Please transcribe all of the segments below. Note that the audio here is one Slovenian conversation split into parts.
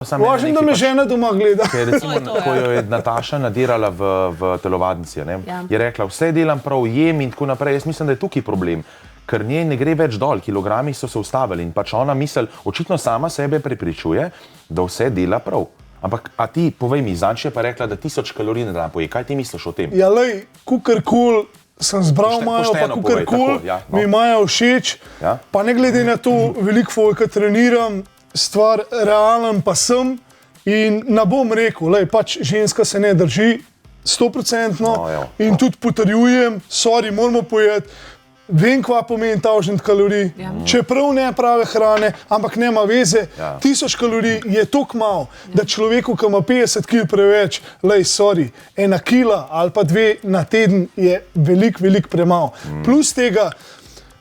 Važno, da me žena doma gleda. Recimo, ko jo je Nataša nadirala v telovadnici, je rekla, vse delam prav, jem in tako naprej. Jaz mislim, da je tukaj problem, ker njej ne gre več dol, kilogrami so se ustavili in pač ona misli, očitno sama sebe prepričuje, da vse dela prav. Ampak, a ti, povej mi, Zanči je pa rekla, da 1000 kalorij na dan poje. Kaj ti misliš o tem? Ja, lej, kukarkul sem zbral Majo, pa kukarkul mi Maja všeč, pa ne glede na to, veliko folka treniram, stvar realen pa sem in ne bom rekel, lej, pač ženska se ne drži 100% in tudi potrjujem, sorry, moramo pojeti, vem, kva pomeni 1000 kalorij, čeprav ne prave hrane, ampak nema veze, 1000 kalorij je toliko malo, da človeku, ki ima 50 kg preveč, lej, sorry, 1 kila ali pa 2 na teden je veliko premalo. Plus tega,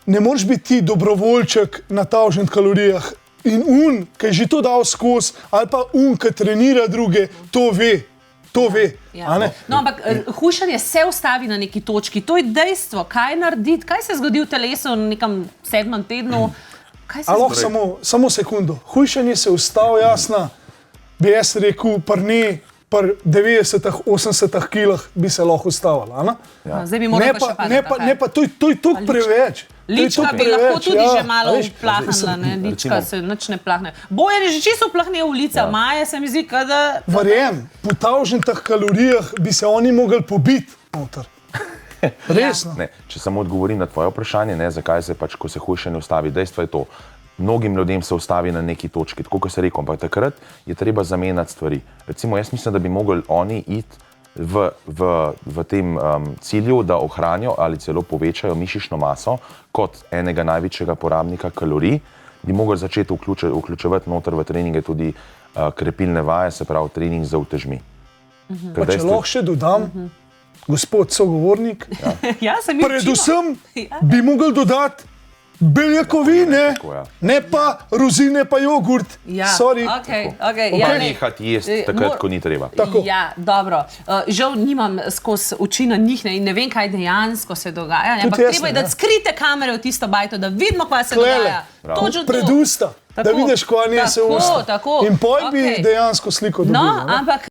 ne moreš biti ti dobrovoljček na 1000 kalorijah, in ki je že to dal skozi, ali pa ki trenira druge, to ve. To ve. No, ampak hujšanje se ustavi na neki točki. To je dejstvo. Kaj narediti? Kaj se zgodi v telesu v nekem 7. tednu? Samo sekundo. Hujšanje se ustavi, jasna, bi jaz rekel, pri 90-80 kilah bi se lahko ustavila. Zdaj bi morali pa še padati. Ne pa, to je toliko preveč. Lička bi lahko tudi že malo plahnila, lička se nič ne plahne. Bojan je že čisto plahne v lica, Maja se mi zdi, kada... Verjem, po 1000 kalorijah bi se oni mogli pobiti noter. Resno. Če samo odgovorim na tvoje vprašanje, zakaj se pač, ko se hujšanje ustavi, dejstvo je to. Mnogim ljudem se ustavi na neki točki, tako kot se rekel, ampak takrat je treba zamenjati stvari. Recimo, jaz mislim, da bi mogli oni iti v tem cilju, da ohranijo ali celo povečajo mišično maso kot enega največjega porabnika kalorij, bi mogli začeti vključevati noter v treninge tudi krepilne vaje, se pravi trening z utežmi. Pa če lahko še dodam, gospod sogovornik, predvsem bi mogli dodati beljakovine, ne pa rozine pa jogurt. Sorry. Nehati jesti takrat, ko ni treba. Ja, dobro. Žal nimam skozi oči na njih in ne vem, kaj dejansko se dogaja. Ampak treba je dati skrite kamere v tisto bajto, da vidimo, kaj se dogaja. Pred usta, da vidiš, ko nje se usta. In poj bi dejansko sliko dobil.